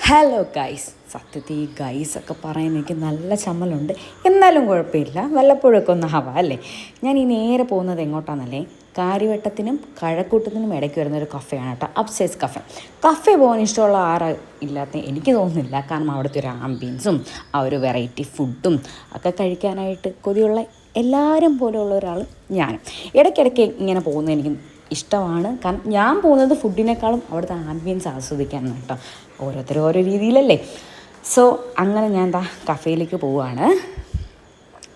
Hello guys, സത്യത്തിൽ ഈ ഗൈസൊക്കെ പറയാൻ എനിക്ക് നല്ല ചമ്മലുണ്ട്. എന്നാലും കുഴപ്പമില്ല, വല്ലപ്പോഴൊക്കെ ഒന്ന് അല്ലേ. ഞാൻ ഈ നേരെ പോകുന്നത് എങ്ങോട്ടാണെന്നല്ലേ, കാര്യവട്ടത്തിനും കഴക്കൂട്ടത്തിനും ഇടയ്ക്ക് വരുന്നൊരു കഫേയാണ് കേട്ടോ, അപ്സൈസ് കഫേ പോകാൻ ഇഷ്ടമുള്ള ആരാ ഇല്ലാത്ത എനിക്ക് തോന്നുന്നില്ല. കാരണം അവിടുത്തെ ഒരു ആംബിയൻസും ആ ഒരു വെറൈറ്റി ഫുഡും ഒക്കെ കഴിക്കാനായിട്ട് കൊതിയുള്ള എല്ലാവരും പോലെയുള്ള ഒരാൾ ഞാനും. ഇടയ്ക്കിടയ്ക്ക് ഇങ്ങനെ പോകുന്നത് എനിക്ക് ഇഷ്ടമാണ്. കാരണം ഞാൻ പോകുന്നത് ഫുഡിനേക്കാളും അവിടുത്തെ ആംബിയൻസ് ആസ്വദിക്കാനാണ് കേട്ടോ. ഓരോരുത്തരും ഓരോ രീതിയിലല്ലേ. സോ അങ്ങനെ ഞാൻ കഫേയിലേക്ക് പോവുകയാണ്.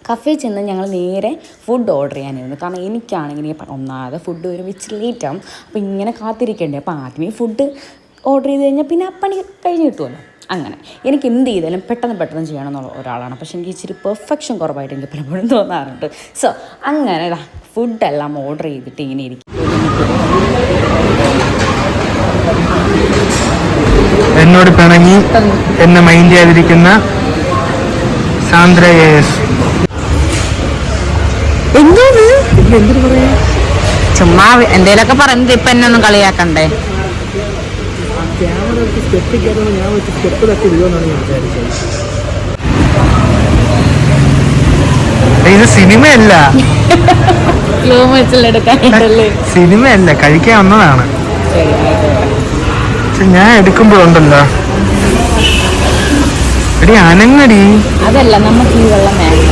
കഫേ ചെന്ന് ഞങ്ങൾ നേരെ ഫുഡ് ഓർഡർ ചെയ്യാനിരുന്നു. കാരണം എനിക്കാണെങ്കിൽ ഒന്നാമത് ഫുഡ് ഒരു ഇച്ചിരി ലേറ്റാവും. അപ്പോൾ ഇങ്ങനെ കാത്തിരിക്കേണ്ടേ. അപ്പോൾ ആദ്യമേ ഫുഡ് ഓർഡർ ചെയ്ത് കഴിഞ്ഞാൽ പിന്നെ പണി കഴിഞ്ഞ് കിട്ടുമല്ലോ. അങ്ങനെ എനിക്ക് എന്ത് ചെയ്താലും പെട്ടെന്ന് ചെയ്യണം എന്നുള്ള ഒരാളാണ്. പക്ഷെ എനിക്ക് ഇച്ചിരി പെർഫെക്ഷൻ കുറവായിട്ട് എനിക്ക് പലപ്പോഴും തോന്നാറുണ്ട്. സോ അങ്ങനെ ഫുഡെല്ലാം ഓർഡർ ചെയ്തിട്ട് ഇങ്ങനെ ഇരിക്കും. എന്നോട് പിണങ്ങി എന്നെ മൈൻഡ് ചെയ്യാതിരിക്കുന്ന സാന്ദ്ര എസ്. എന്തൊരു പറയാ, ചുമ്മാ എന്തേലൊക്കെ പറയുന്നത്. ഇപ്പൊ എന്നെ ഒന്നും കളിയാക്കണ്ടേ. ഇത് സിനിമയല്ല, സിനിമയല്ല, കഴിക്കാൻ വന്നതാണ്. ഞാൻ എടുക്കുമ്പോഴുണ്ടല്ലോ എടി അനങ്ങടി. അതല്ല, നമുക്ക് ഈ വെള്ളം വേണം.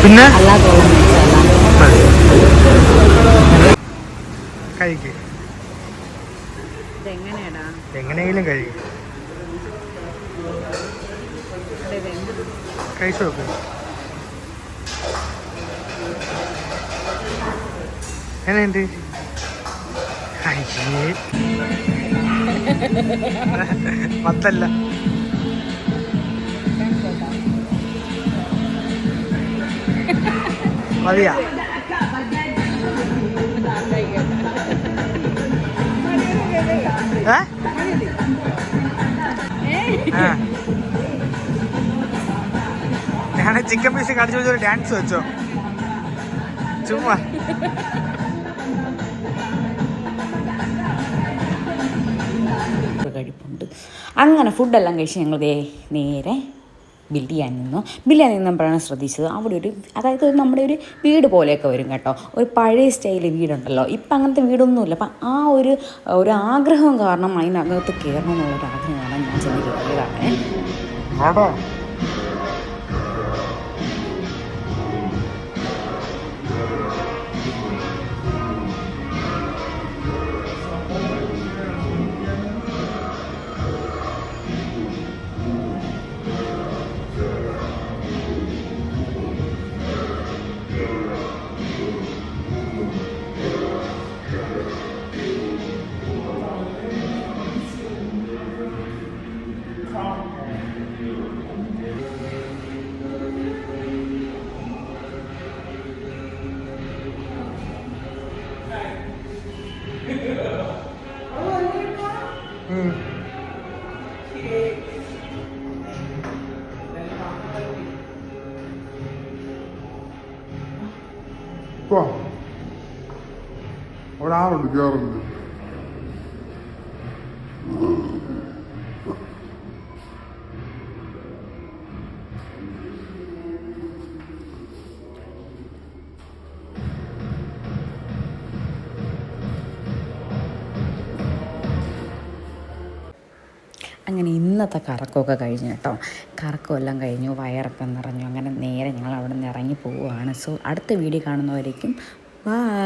പിന്നെ കഴിക്ക്, എങ്ങനെയെങ്കിലും കഴിക്കും. കഴിച്ചു നോക്ക്. എങ്ങനെയുണ്ട്? മത്തല്ല, മതിയാ? ഞാൻ ചിക്കൻ പീസ് കടിച്ചു വെച്ചൊരു ഡാൻസ് വെച്ചോ ചുമ്മാ. കഴിപ്പുണ്ട്. അങ്ങനെ ഫുഡെല്ലാം കഴിച്ച് ഞങ്ങൾ നേരെ ബിരിയാണി നിന്നപ്പോഴാണ് ശ്രദ്ധിച്ചത് അവിടെ അതായത് നമ്മുടെ ഒരു വീട് പോലെയൊക്കെ വരും കേട്ടോ. ഒരു പഴയ സ്റ്റൈൽ വീടുണ്ടല്ലോ. ഇപ്പം അങ്ങനത്തെ വീടൊന്നുമില്ല. അപ്പം ആ ഒരു ആഗ്രഹം കാരണം അതിനകത്ത് കയറണം എന്നുള്ളൊരു ആഗ്രഹമാണ് ഞാൻ ചെന്ന് കയറിയതാണ്. അവിടെ ആളുണ്ട് കയറുന്നുണ്ട്. അങ്ങനെ ഇന്നത്തെ കറക്കമൊക്കെ കഴിഞ്ഞു കേട്ടോ. കറക്കമെല്ലാം കഴിഞ്ഞു, വയറൊക്കെ നിറഞ്ഞു. അങ്ങനെ നേരെ ഞങ്ങൾ അവിടെ നിന്ന് ഇറങ്ങി പോവുകയാണ്. സോ അടുത്ത വീഡിയോ കാണുന്നവരേക്കും ബൈ.